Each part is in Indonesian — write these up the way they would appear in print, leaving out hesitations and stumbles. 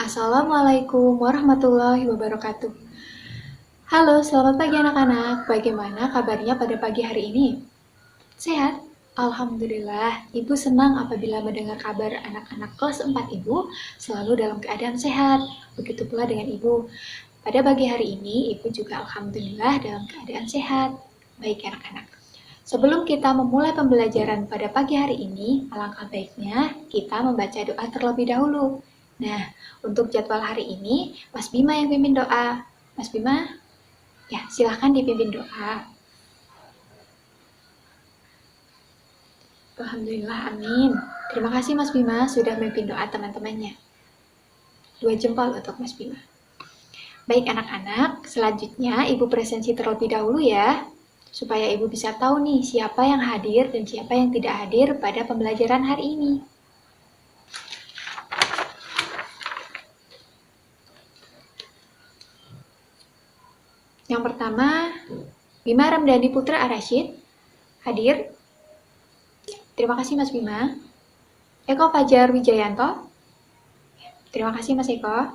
Assalamualaikum warahmatullahi wabarakatuh. Halo, selamat pagi anak-anak. Bagaimana kabarnya pada pagi hari ini? Sehat? Alhamdulillah, Ibu senang apabila mendengar kabar anak-anak kelas 4 Ibu selalu dalam keadaan sehat. Begitu pula dengan Ibu. Pada pagi hari ini, Ibu juga Alhamdulillah dalam keadaan sehat. Baik anak-anak. Sebelum kita memulai pembelajaran pada pagi hari ini, alangkah baiknya kita membaca doa terlebih dahulu. Nah, untuk jadwal hari ini, Mas Bima yang pimpin doa. Mas Bima, ya silahkan dipimpin doa. Alhamdulillah, amin. Terima kasih Mas Bima sudah memimpin doa teman-temannya. 2 jempol untuk Mas Bima. Baik anak-anak, selanjutnya Ibu presensi terlebih dahulu ya, supaya Ibu bisa tahu nih siapa yang hadir dan siapa yang tidak hadir pada pembelajaran hari ini. Yang pertama, Bima Ramdhani Putra Arasyid, hadir. Terima kasih Mas Bima. Eko Fajar Wijayanto. Terima kasih Mas Eko.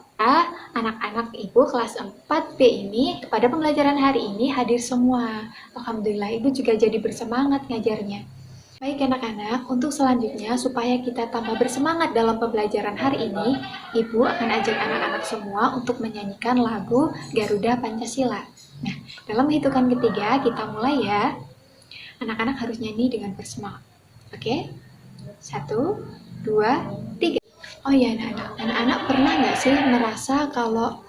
Anak-anak Ibu kelas 4B ini pada pembelajaran hari ini hadir semua. Alhamdulillah Ibu juga jadi bersemangat ngajarnya. Baik anak-anak, untuk selanjutnya supaya kita tambah bersemangat dalam pembelajaran hari ini, Ibu akan ajak anak-anak semua untuk menyanyikan lagu Garuda Pancasila. Nah, dalam hitungan ketiga kita mulai ya. Anak-anak harus nyanyi dengan bersemangat. Oke? 1, 2, 3. Oh iya anak-anak pernah nggak sih merasa kalau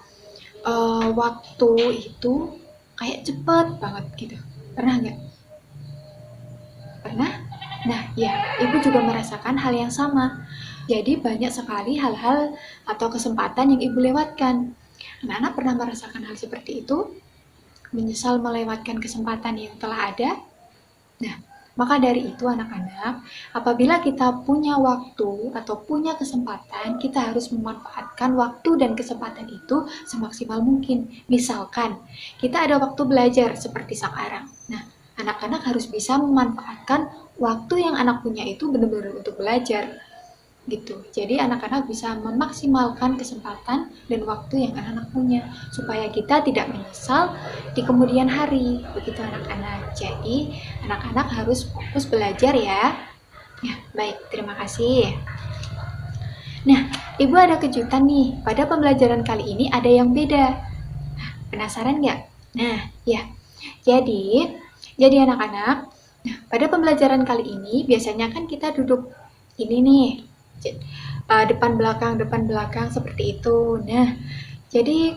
waktu itu kayak cepet banget gitu? Pernah nggak? Pernah? Nah ya, Ibu juga merasakan hal yang sama. Jadi banyak sekali hal-hal atau kesempatan yang Ibu lewatkan. Anak-anak pernah merasakan hal seperti itu? Menyesal melewatkan kesempatan yang telah ada? Nah, maka dari itu anak-anak, apabila kita punya waktu atau punya kesempatan, kita harus memanfaatkan waktu dan kesempatan itu semaksimal mungkin. Misalkan, kita ada waktu belajar seperti sekarang. Nah, anak-anak harus bisa memanfaatkan waktu yang anak punya itu benar-benar untuk belajar. Gitu. Jadi anak-anak bisa memaksimalkan kesempatan dan waktu yang anak-anak punya supaya kita tidak menyesal di kemudian hari. Begitu anak-anak. Jadi anak-anak harus fokus belajar ya. Ya, baik. Terima kasih. Nah, Ibu ada kejutan nih. Pada pembelajaran kali ini ada yang beda. Nah, penasaran nggak? Nah, ya. Jadi anak-anak, nah, pada pembelajaran kali ini biasanya kan kita duduk ini nih, depan belakang seperti itu. Nah, jadi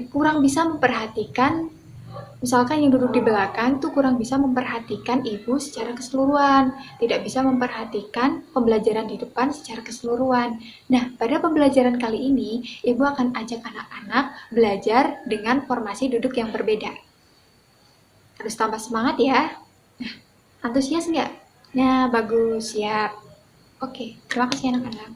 kurang bisa memperhatikan, misalkan yang duduk di belakang itu kurang bisa memperhatikan Ibu secara keseluruhan, tidak bisa memperhatikan pembelajaran di depan secara keseluruhan. Nah, pada pembelajaran kali ini Ibu akan ajak anak-anak belajar dengan formasi duduk yang berbeda. Harus tambah semangat ya. Nah, antusias nggak? Nah, bagus, siap. Oke, terima kasih anak-anak.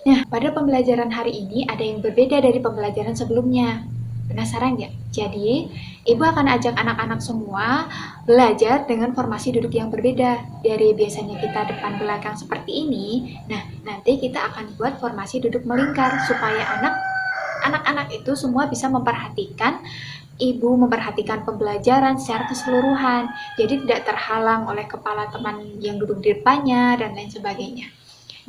Nah, pada pembelajaran hari ini ada yang berbeda dari pembelajaran sebelumnya. Penasaran nggak? Jadi, Ibu akan ajak anak-anak semua belajar dengan formasi duduk yang berbeda. Dari biasanya kita depan belakang seperti ini, nah nanti kita akan buat formasi duduk melingkar supaya anak-anak itu semua bisa memperhatikan Ibu memperhatikan pembelajaran secara keseluruhan, jadi tidak terhalang oleh kepala teman yang duduk di depannya dan lain sebagainya.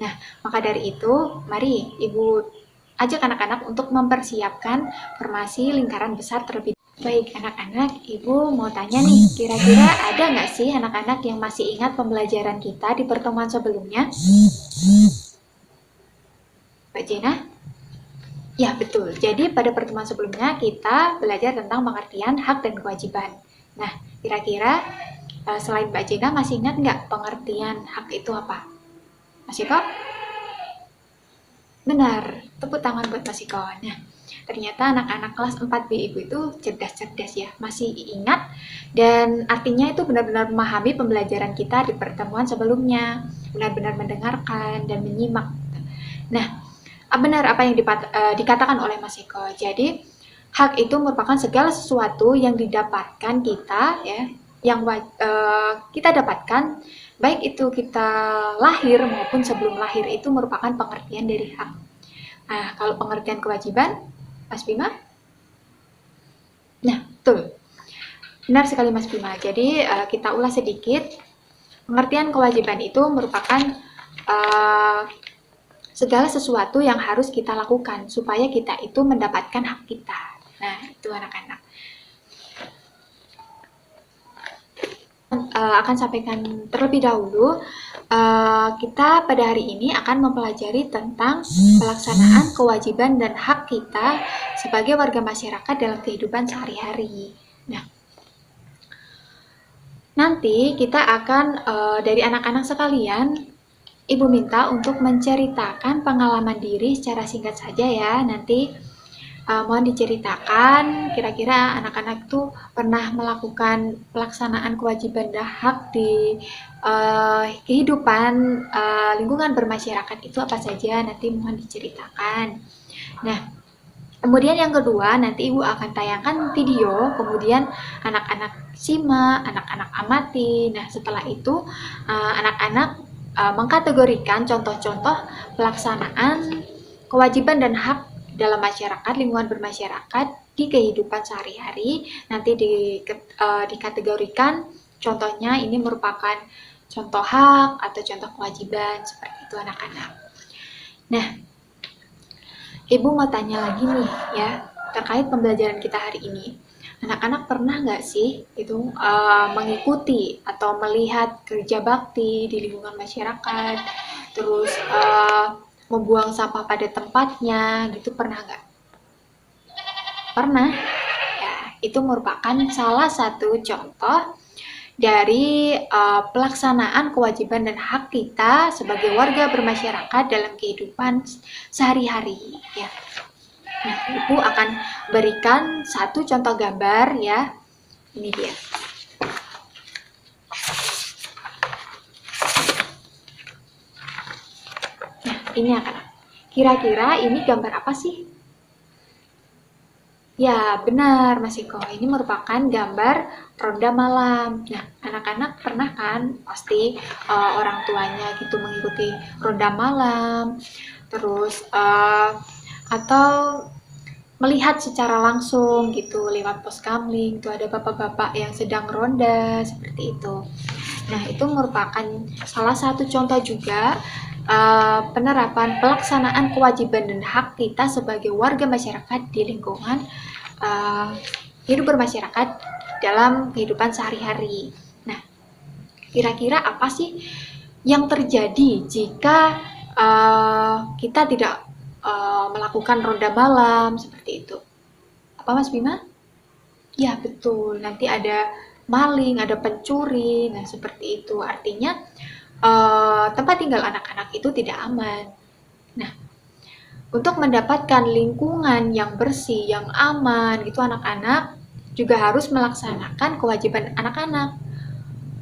Nah, maka dari itu, mari Ibu ajak anak-anak untuk mempersiapkan formasi lingkaran besar terlebih dahulu. Baik anak-anak, Ibu mau tanya nih, kira-kira ada nggak sih anak-anak yang masih ingat pembelajaran kita di pertemuan sebelumnya? Mbak Jena? Ya, betul. Jadi pada pertemuan sebelumnya kita belajar tentang pengertian hak dan kewajiban. Nah, kira-kira selain Mbak Jena masih ingat nggak pengertian hak itu apa? Mas Iko? Benar, tepuk tangan buat Mas Iko. Nah, ternyata anak-anak kelas 4B Ibu itu cerdas-cerdas ya, masih ingat dan artinya itu benar-benar memahami pembelajaran kita di pertemuan sebelumnya, benar-benar mendengarkan dan menyimak. Nah, benar apa yang dikatakan oleh Mas Eko. Jadi hak itu merupakan segala sesuatu yang didapatkan kita ya, yang kita dapatkan baik itu kita lahir maupun sebelum lahir, itu merupakan pengertian dari hak. Nah, kalau pengertian kewajiban, Mas Bima? Nah, betul. Benar sekali Mas Bima. Jadi kita ulas sedikit. Pengertian kewajiban itu merupakan segala sesuatu yang harus kita lakukan supaya kita itu mendapatkan hak kita. Nah, itu anak-anak. Akan sampaikan terlebih dahulu, kita pada hari ini akan mempelajari tentang pelaksanaan kewajiban dan hak kita sebagai warga masyarakat dalam kehidupan sehari-hari. Nah, nanti kita akan dari anak-anak sekalian, Ibu minta untuk menceritakan pengalaman diri secara singkat saja ya. Nanti mohon diceritakan kira-kira anak-anak tuh pernah melakukan pelaksanaan kewajiban dan hak di kehidupan lingkungan bermasyarakat itu apa saja, nanti mohon diceritakan. Nah, kemudian yang kedua, nanti Ibu akan tayangkan video, kemudian anak-anak simak, anak-anak amati. Nah, setelah itu anak-anak mengkategorikan contoh-contoh pelaksanaan kewajiban dan hak dalam masyarakat, lingkungan bermasyarakat di kehidupan sehari-hari. Nanti dikategorikan contohnya ini merupakan contoh hak atau contoh kewajiban, seperti itu anak-anak. Nah, Ibu mau tanya lagi nih ya, terkait pembelajaran kita hari ini. Anak-anak pernah nggak sih itu mengikuti atau melihat kerja bakti di lingkungan masyarakat, terus membuang sampah pada tempatnya, gitu pernah nggak? Pernah? Ya, itu merupakan salah satu contoh dari pelaksanaan kewajiban dan hak kita sebagai warga bermasyarakat dalam kehidupan sehari-hari. Ya. Nah, Ibu akan berikan satu contoh gambar ya. Ini dia. Nah, ini akan. Kira-kira ini gambar apa sih? Ya, benar Mas Iko. Ini merupakan gambar ronda malam. Nah, anak-anak pernah kan pasti orang tuanya gitu mengikuti ronda malam, terus atau melihat secara langsung gitu lewat pos kamling, tuh ada bapak-bapak yang sedang ronda seperti itu. Nah, itu merupakan salah satu contoh juga penerapan pelaksanaan kewajiban dan hak kita sebagai warga masyarakat di lingkungan hidup bermasyarakat dalam kehidupan sehari-hari. Nah, kira-kira apa sih yang terjadi jika kita tidak melakukan ronda malam seperti itu? Apa Mas Bima? Ya, betul. Nanti ada maling, ada pencuri, nah seperti itu. Artinya tempat tinggal anak-anak itu tidak aman. Nah, untuk mendapatkan lingkungan yang bersih, yang aman, itu anak-anak juga harus melaksanakan kewajiban anak-anak.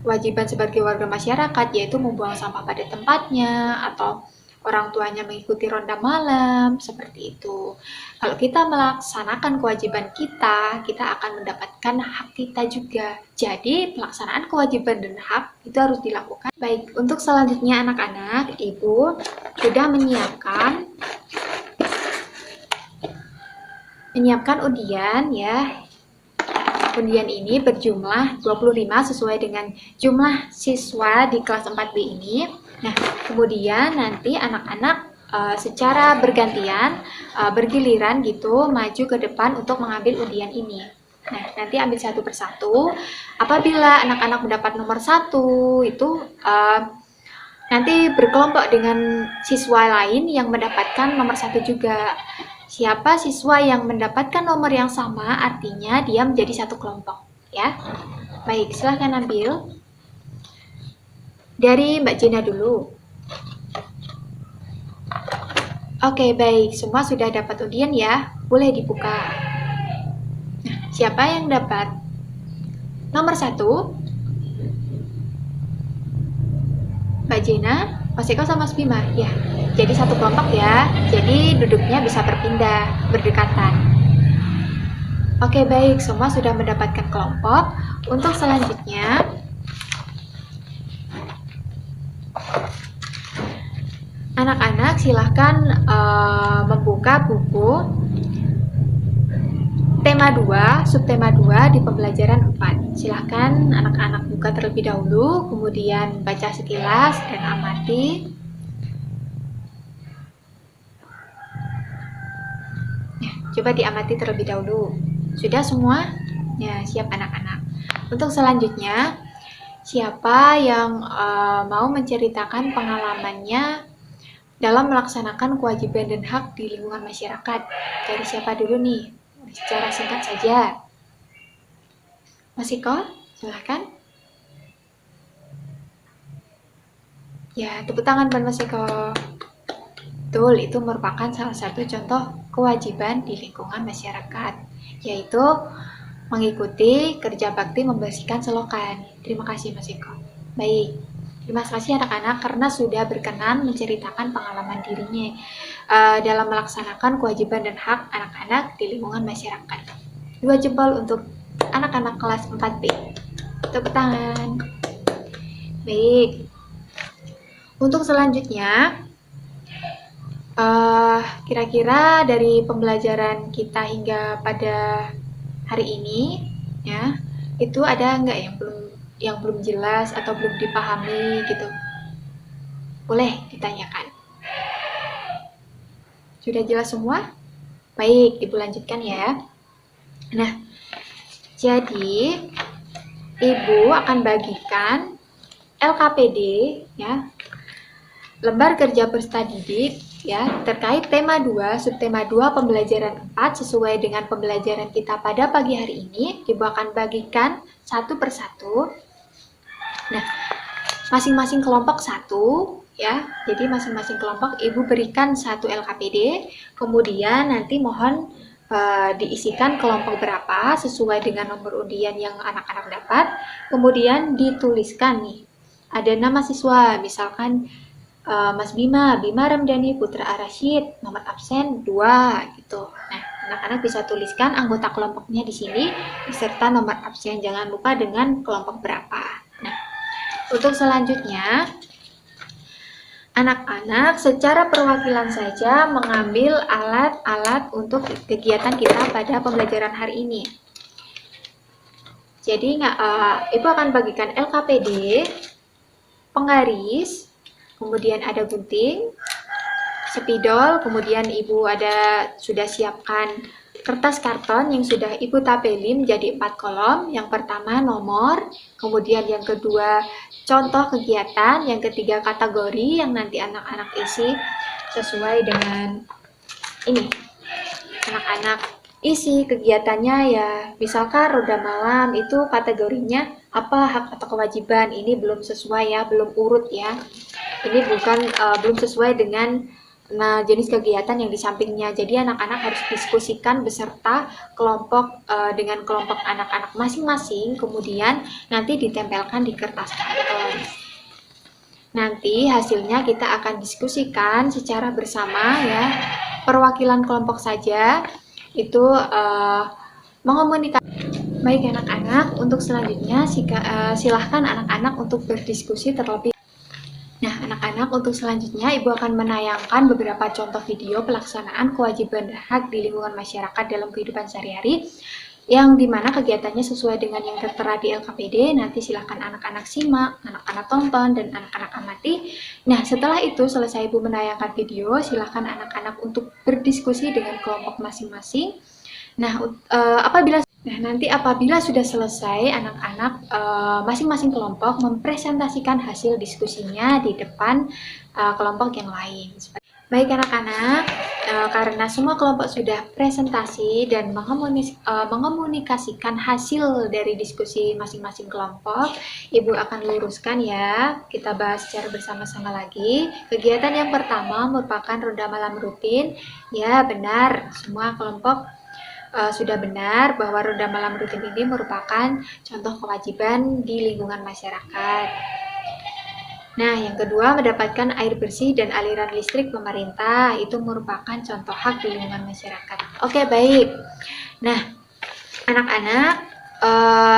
Kewajiban sebagai warga masyarakat yaitu membuang sampah pada tempatnya atau orang tuanya mengikuti ronda malam, seperti itu. Kalau kita melaksanakan kewajiban kita, kita akan mendapatkan hak kita juga. Jadi, pelaksanaan kewajiban dan hak itu harus dilakukan. Baik, untuk selanjutnya anak-anak, Ibu sudah menyiapkan undian ya. Undian ini berjumlah 25 sesuai dengan jumlah siswa di kelas 4B ini. Nah, kemudian nanti anak-anak secara bergantian, bergiliran gitu, maju ke depan untuk mengambil undian ini. Nah, nanti ambil satu persatu. Apabila anak-anak mendapat nomor 1, itu nanti berkelompok dengan siswa lain yang mendapatkan nomor 1 juga. Siapa siswa yang mendapatkan nomor yang sama, artinya dia menjadi satu kelompok. Ya, baik, silahkan ambil. Dari Mbak Jena dulu. Oke, baik. Semua sudah dapat undian ya? Boleh dibuka. Nah, siapa yang dapat? Nomor 1. Mbak Jena, Mas Eko sama Mas Bima. Ya, jadi satu kelompok ya. Jadi duduknya bisa berpindah, berdekatan. Oke, baik. Semua sudah mendapatkan kelompok. Untuk selanjutnya, Anak-anak silahkan membuka buku tema 2, subtema 2 di pembelajaran 4. Silahkan anak-anak buka terlebih dahulu, kemudian baca sekilas dan amati. Ya, coba diamati terlebih dahulu. Sudah semua? Ya, siap anak-anak. Untuk selanjutnya, siapa yang mau menceritakan pengalamannya dalam melaksanakan kewajiban dan hak di lingkungan masyarakat? Dari siapa dulu nih? Secara singkat saja. Mas Iko, silahkan. Ya, tepuk tangan buat Mas Iko. Betul, itu merupakan salah satu contoh kewajiban di lingkungan masyarakat, yaitu mengikuti kerja bakti membersihkan selokan. Terima kasih Mas Iko. Baik, terima kasih anak-anak karena sudah berkenan menceritakan pengalaman dirinya dalam melaksanakan kewajiban dan hak anak-anak di lingkungan masyarakat. 2 jempol untuk anak-anak kelas 4B. Tepuk tangan. Baik. Untuk selanjutnya, kira-kira dari pembelajaran kita hingga pada hari ini, ya, itu ada nggak yang belum jelas atau belum dipahami gitu? Boleh ditanyakan. Sudah jelas semua? Baik, Ibu lanjutkan ya. Nah, jadi Ibu akan bagikan LKPD ya, lembar kerja peserta didik ya, terkait tema 2, subtema 2 pembelajaran 4 sesuai dengan pembelajaran kita pada pagi hari ini. Ibu akan bagikan satu persatu. Nah, masing-masing kelompok satu ya. Jadi masing-masing kelompok Ibu berikan satu LKPD. Kemudian nanti mohon diisikan kelompok berapa sesuai dengan nomor undian yang anak-anak dapat. Kemudian dituliskan nih. Ada nama siswa, misalkan Mas Bima Ramdhani Putra Arasyid, nomor absen 2 gitu. Nah, anak-anak bisa tuliskan anggota kelompoknya di sini beserta nomor absen. Jangan lupa dengan kelompok berapa. Nah, untuk selanjutnya anak-anak secara perwakilan saja mengambil alat-alat untuk kegiatan kita pada pembelajaran hari ini. Jadi Ibu akan bagikan LKPD, penggaris, kemudian ada gunting, spidol, kemudian Ibu sudah siapkan kertas karton yang sudah Ibu tapeli menjadi 4 kolom. Yang pertama nomor, kemudian yang kedua contoh kegiatan, yang ketiga kategori yang nanti anak-anak isi sesuai dengan ini. Anak-anak isi kegiatannya ya, misalkan roda malam itu kategorinya apa, hak atau kewajiban. Ini belum sesuai ya, belum urut ya. Ini belum sesuai dengan jenis kegiatan yang di sampingnya. Jadi anak-anak harus diskusikan beserta kelompok dengan kelompok anak-anak masing-masing, kemudian nanti ditempelkan di kertas karton. Nanti hasilnya kita akan diskusikan secara bersama ya. Perwakilan kelompok saja itu mengomunikasikan. Baik anak-anak, untuk selanjutnya silahkan anak-anak untuk berdiskusi terlebih. Nah, anak-anak, untuk selanjutnya Ibu akan menayangkan beberapa contoh video pelaksanaan kewajiban dan hak di lingkungan masyarakat dalam kehidupan sehari-hari, yang dimana kegiatannya sesuai dengan yang tertera di LKPD. Nanti silahkan anak-anak simak, anak-anak tonton, dan anak-anak amati. Nah, setelah itu selesai Ibu menayangkan video, silahkan anak-anak untuk berdiskusi dengan kelompok masing-masing. Nah, nanti apabila sudah selesai, anak-anak masing-masing kelompok mempresentasikan hasil diskusinya di depan kelompok yang lain. Baik anak-anak, karena semua kelompok sudah presentasi dan mengomunikasikan hasil dari diskusi masing-masing kelompok, Ibu akan luruskan ya. Kita bahas secara bersama-sama lagi. Kegiatan yang pertama merupakan ronda malam rutin. Ya, benar, semua kelompok sudah benar bahwa ronda malam rutin ini merupakan contoh kewajiban di lingkungan masyarakat. Nah, yang kedua, mendapatkan air bersih dan aliran listrik pemerintah. Itu merupakan contoh hak di lingkungan masyarakat. Oke, baik. Nah, anak-anak,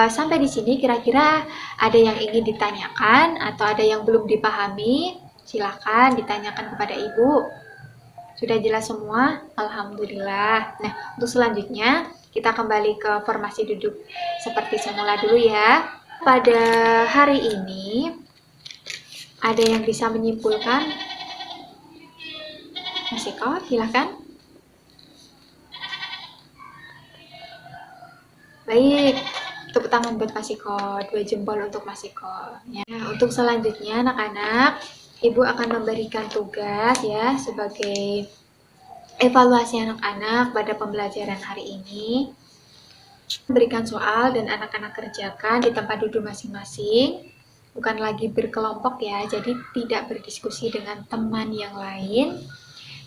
sampai di sini kira-kira ada yang ingin ditanyakan atau ada yang belum dipahami? Silakan ditanyakan kepada Ibu. Sudah jelas semua? Alhamdulillah. Nah, untuk selanjutnya kita kembali ke formasi duduk seperti semula dulu ya. Pada hari ini, ada yang bisa menyimpulkan? Mas Eko, silakan. Baik, tepuk tangan buat Mas Eko, 2 jempol untuk Mas Eko. Nah, untuk selanjutnya anak-anak, Ibu akan memberikan tugas ya sebagai evaluasi anak-anak pada pembelajaran hari ini. Berikan soal dan anak-anak kerjakan di tempat duduk masing-masing. Bukan lagi berkelompok ya, jadi tidak berdiskusi dengan teman yang lain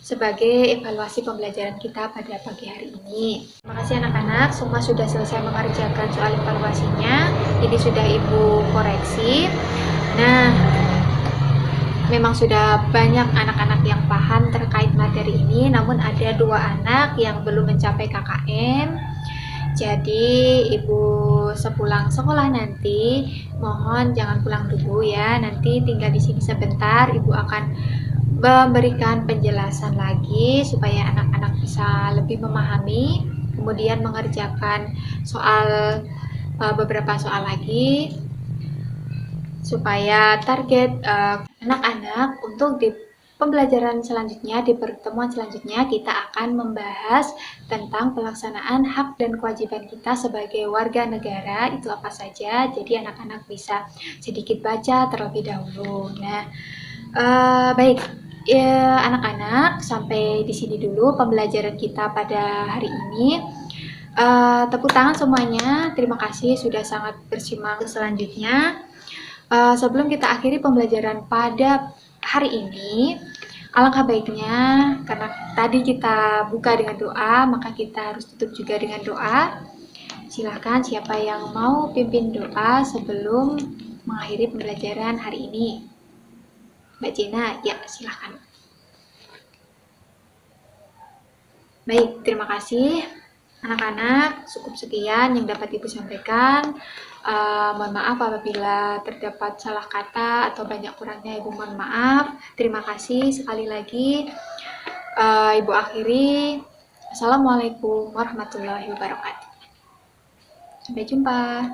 sebagai evaluasi pembelajaran kita pada pagi hari ini. Terima kasih anak-anak, semua sudah selesai mengerjakan soal evaluasinya. Ini sudah Ibu koreksi. Nah, memang sudah banyak anak-anak yang paham terkait materi ini, namun ada 2 anak yang belum mencapai KKM. Jadi Ibu sepulang sekolah nanti mohon jangan pulang dulu ya. Nanti tinggal di sini sebentar, Ibu akan memberikan penjelasan lagi supaya anak-anak bisa lebih memahami, kemudian mengerjakan beberapa soal lagi supaya target anak-anak untuk di pembelajaran selanjutnya, di pertemuan selanjutnya kita akan membahas tentang pelaksanaan hak dan kewajiban kita sebagai warga negara, itu apa saja. Jadi anak-anak bisa sedikit baca terlebih dahulu. Nah, baik ya anak-anak, sampai di sini dulu pembelajaran kita pada hari ini. Tepuk tangan semuanya, terima kasih sudah sangat bersimak. Selanjutnya, sebelum kita akhiri pembelajaran pada hari ini, alangkah baiknya karena tadi kita buka dengan doa, maka kita harus tutup juga dengan doa. Silakan siapa yang mau pimpin doa sebelum mengakhiri pembelajaran hari ini. Mbak Jena, ya silakan. Baik, terima kasih. Anak-anak, cukup sekian yang dapat Ibu sampaikan. Mohon maaf apabila terdapat salah kata atau banyak kurangnya, Ibu mohon maaf. Terima kasih sekali lagi. Ibu akhiri. Assalamualaikum warahmatullahi wabarakatuh. Sampai jumpa.